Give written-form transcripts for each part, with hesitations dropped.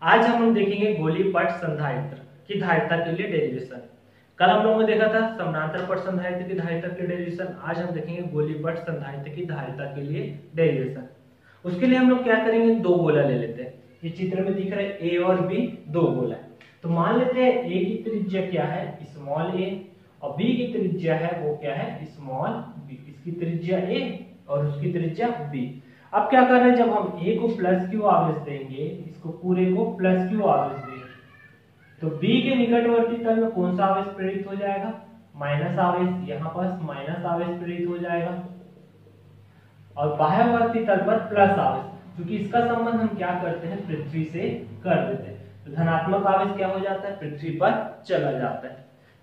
आज हम लोग देखेंगे गोलीपट संधारित्र की धारिता के लिए डेरिवेशन। कल हम लोगों ने देखा था समानांतर पट संधारित्र की धारिता के लिए डेरिवेशन। आज हम देखेंगे गोलीपट संधारित्र की धारिता के लिए डेरिवेशन। उसके लिए हम लोग क्या करेंगे, दो गोला ले लेते हैं। ये चित्र में दिख रहा है ए और बी, दो गोला है। तो मान लेते हैं ए की त्रिज्या क्या है, स्मॉल ए, और बी की त्रिज्या है वो क्या है, स्मॉल बी। इसकी त्रिज्या ए और उसकी त्रिज्या बी। अब क्या कर रहे हैं, जब हम ए को प्लस क्यू आवेश देंगे, इसको पूरे को प्लस क्यू आवेश देंगे, तो बी के निकटवर्ती तल में कौन सा आवेश प्रेरित हो जाएगा, माइनस आवेश। यहाँ पर माइनस आवेश प्रेरित हो जाएगा और बाह्यवर्ती तल पर प्लस आवेश, क्योंकि इसका संबंध हम क्या करते हैं, पृथ्वी से कर देते हैं। तो धनात्मक आवेश क्या हो जाता है, पृथ्वी पर चला जाता है।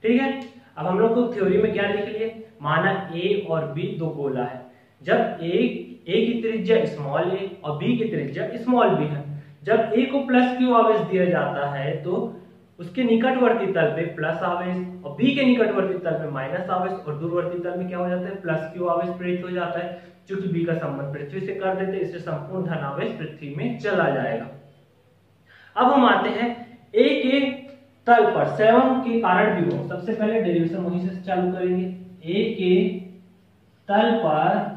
ठीक है, अब हम लोग को थ्योरी में क्या लिख लिए, माना ए और बी दो गोला है। जब ए की त्रिज्या स्मॉल ए और बी की त्रिज्या स्मॉल बी है, जब ए को प्लस क्यू आवेश दिया जाता है तो उसके निकटवर्ती तल पे प्लस आवेश और बी के निकटवर्ती तल पे माइनस आवेश और दूरवर्ती तल में क्या हो जाता है, प्लस क्यू आवेश प्रेरित हो जाता है। क्योंकि बी का संबंध पृथ्वी से कर देते, इससे संपूर्ण धन आवेश पृथ्वी में चला जाएगा। अब हम आते हैं ए के तल पर स्वयं के कारण विभव। सबसे पहले डेरिवेशन वहीं से चालू करेंगे। ए के तल पर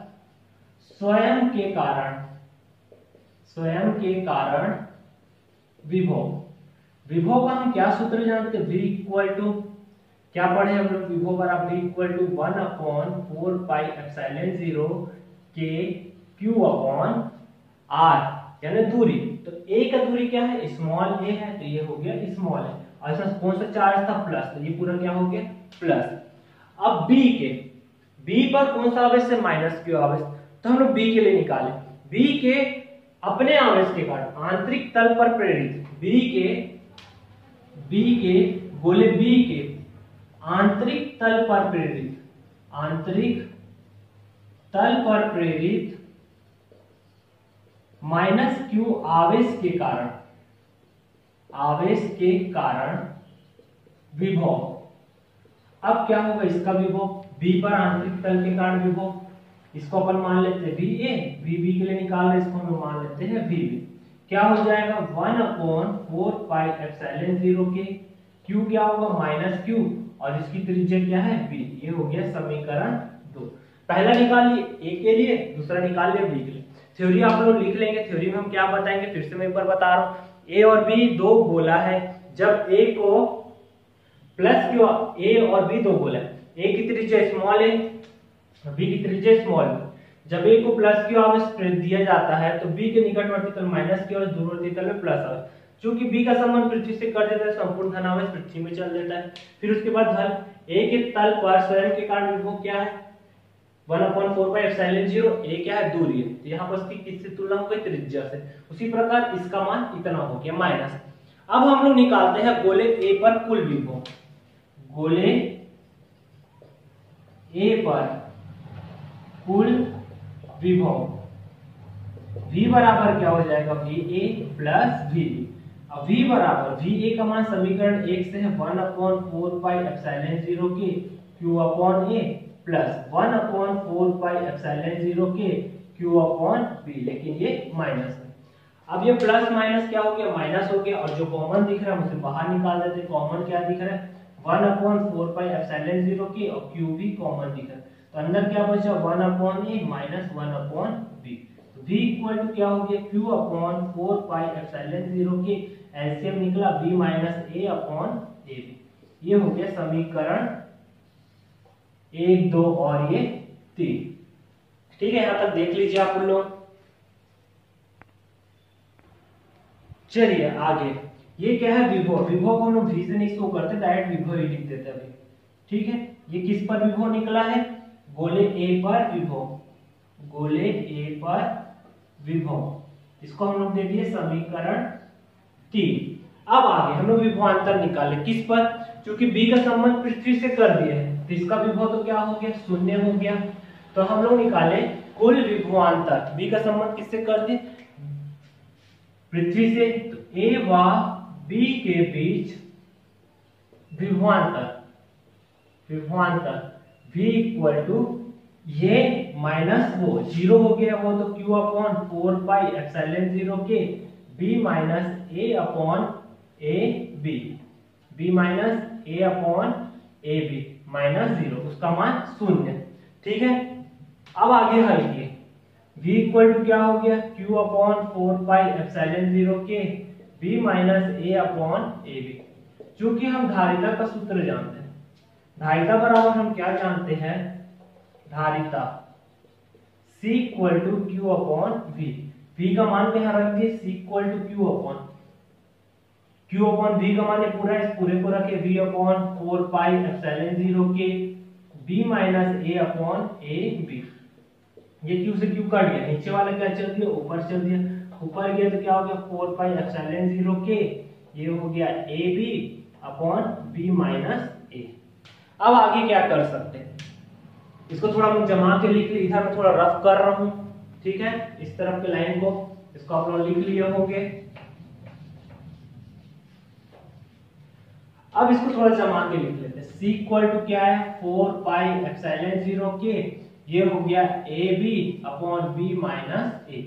स्वयं के कारण विभव। विभव का हम क्या सूत्र जानते हैं, v इक्वल टू, क्या पढ़े हम लोग, विभव बराबर v equal to 1/4 pi epsilon 0 के q अपॉन r, यानी दूरी। तो a का दूरी क्या है, स्मॉल a है, तो ये हो गया स्मॉल है, और इसमें कौन सा चार्ज था, प्लस, तो ये पूरा क्या हो गया, प्लस। अब b पर कौन सा आवेश है, माइनस q आवेश, तो हम लोग b के लिए निकाले। b के अपने आवेश के कारण आंतरिक तल पर प्रेरित, b के गोले b के आंतरिक तल पर प्रेरित माइनस q आवेश के कारण विभव। अब क्या होगा, इसका विभव b पर आंतरिक तल के कारण विभव, इसको अपन मान लेते हैं VB के लिए निकाल रहे, इसको हम मान लेते हैं VB। क्या हो जाएगा, 1/4 पाई एप्सिलॉन 0 के, Q क्या होगा, माइनस Q, और इसकी त्रिज्या क्या है, B। ये हो गया समीकरण 2। पहला निकाल लिए A के लिए, दूसरा निकाल लिया B के लिए। थ्योरी आप लोग लिख लेंगे। थ्योरी में हम क्या बताएंगे, फिर से मैं एक बार बता रहा हूँ। A और B दो गोला है, जब A को प्लस क्यू, A और B दो गोला है, A की त्रिज्या स्मॉल है, बी की त्रिज्या स्मॉल बी। जब ए को प्लस क्यू आवेश दिया जाता है तो बी के निकटवर्ती तल माइनस क्यू और दूरवर्ती तल में प्लस आवेश। क्योंकि बी का संबंध पृथ्वी से कर देता है, संपूर्ण धन आवेश पृथ्वी में चल देता है। फिर उसके बाद धन ए के तल पर स्वयं के कारण विभव क्या है, 1/4 पाई एप्सिलॉन 0, ए क्या है, दूरी है, तो यहाँ पर इसकी किससे तुलना हो गई, त्रिज्या से। उसी प्रकार इसका मान इतना हो गया माइनस। अब हम लोग निकालते हैं गोले ए पर कुल विभव। गोले ए पर कुल विभव V बराबर क्या हो जाएगा, VA प्लस VB। अब V बराबर VA का मान समीकरण 1 से है 1/4 पाई एप्सिलॉन 0 के Q upon A plus 1/4 pi epsilon 0 के Q अपॉन B, लेकिन ये माइनस है। अब ये प्लस माइनस क्या हो गया, माइनस हो गया, और जो कॉमन दिख रहा है उसे बाहर निकाल देते हैं। कॉमन क्या दिख रहा है, 1/4 पाई एप्सिलॉन 0 के, और Q भी कॉमन दिख रहा है, तो अंदर क्या बचा, 1/A माइनस 1/B। तो V इक्वल टू क्या हो गया, Q अपॉन 4 पाई एप्सिलॉन 0 के, एलसीएम निकला B minus A upon AB। ये हो गया समीकरण 1, 2 और ये 3। ठीक है, यहां तक देख लीजिए आप लोग। चलिए आगे, ये क्या है, विभव। विभव को हम लोग V से नहीं शो करते, डायरेक्ट विभव ही लिख देते हैं। ठीक है, ये किस पर विभव निकला है, गोले A पर विभव। गोले A पर विभव, इसको हम लोग दे दिए समीकरण 3। अब आगे हम लोग विभवांतर निकाले, किस पर, क्योंकि B का संबंध पृथ्वी से कर दिया है, तो इसका विभव तो क्या हो गया, 0 हो गया। तो हम लोग निकाले कुल विभवांतर। B का संबंध किससे कर दिए, पृथ्वी से, तो A व B के बीच विभवांतर V इक्वल टू, ये माइनस वो 0 हो गया, वो तो Q अपॉन 4 पाई एप्सिलॉन 0 के B minus A upon A B, B minus A upon A B minus 0, उसका मान 0। ठीक है, अब आगे हल किए, v इक्वल टू क्या हो गया, q अपॉन 4 पाई एप्सिलॉन 0 के b minus A upon A B. चूंकि हम धारिता का सूत्र जानते हैं, धारिता बराबर हम क्या जानते हैं, धारिता c equal to q upon v, v का मान क्या रख दिए, c equal to q upon v का मान है पूरा, इस पूरे को रखे v अपॉन 4 पाई एप्सिलॉन 0 के b minus A upon A B. ये q से q कट गया, नीचे वाला क्या चल दिया, ऊपर चल दिया, ऊपर गया तो क्या हो गया 4 पाई एप्सिलॉन 0 के, ये हो गया A B upon B minus A. अब आगे क्या कर सकते हैं, इसको थोड़ा मैं जमा के लिख ली, इधर मैं थोड़ा रफ कर रहा हूं। ठीक है, इस तरफ के लाइन को, इसको आप लोग लिख लिए होंगे। अब इसको थोड़ा जमा के लिख लेते हैं, c इक्वल टू क्या है 4 पाई एप्सिलॉन 0 के, ये हो गया A B upon B minus A.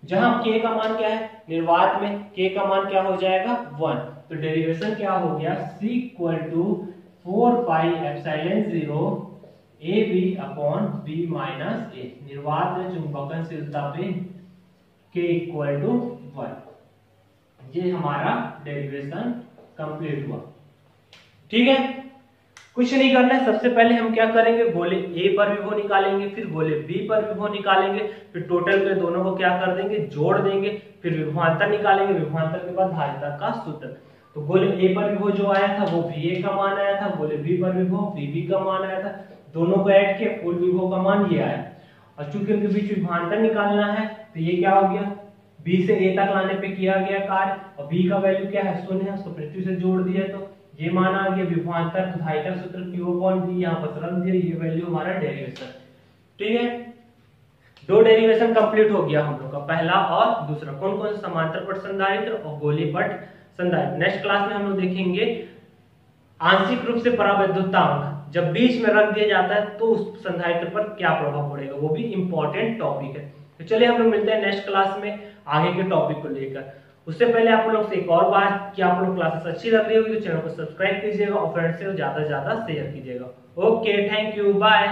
जहां k का मान क्या है, निर्वात में k का मान क्या हो जाएगा 1, तो डेरिवेशन क्या हो गया c equal to 4 pi epsilon 0 A B upon B minus A. निर्वात में चुंबकनशीलता पे k इक्वल टू 1। ये हमारा डेरिवेशन कंप्लीट हुआ। ठीक है, कुछ नहीं करना है, सबसे पहले हम क्या करेंगे, गोले A पर विभव निकालेंगे, फिर गोले B पर विभव निकालेंगे, फिर टोटल के दोनों को क्या कर देंगे, जोड़ देंगे, फिर विभवांतर निकालेंगे, विभवांतर के बाद धारिता का सूत्र। तो गोले A पर विभव जो आया था वो VA का मान आया था, गोले B पर विभव VB का मान आया था, दोनों को ऐड किया, कुल विभव का मान ये आया। और चूंकि उनके बीच विभवांतर निकालना है तो ये क्या हो गया, B से A तक लाने पे किया गया कार्य, और B का वैल्यू क्या है 0 है, उसको पृथ्वी से जोड़ दिया तो ये मान आ गया विभवांतर, धारिता सूत्र q अपॉन v यहां पर रख दिया, ये वैल्यू हमारा डेरिवेशन। ठीक है, दो डेरिवेशन कंप्लीट हो गया हम लोग का, पहला और दूसरा। कौन कौन से, समांतर पट संधारित्र और गोली पट संधारित्र। नेक्स्ट क्लास में हम लोग देखेंगे आंशिक रूप से परावैद्युतांक जब बीच में रख दिया जाता है तो उस संधारित्र पर क्या प्रभाव पड़ेगा, वो भी इंपॉर्टेंट टॉपिक है। तो चलिए हम लोग मिलते हैं नेक्स्ट क्लास में आगे के टॉपिक को लेकर। उससे पहले आप लोग से एक और बात कि आप लोग क्लासेस अच्छी लग रही होगी तो चैनल को सब्सक्राइब कीजिएगा और फ्रेंड्स से ज्यादा से ज्यादा शेयर कीजिएगा। Okay, thank you, bye.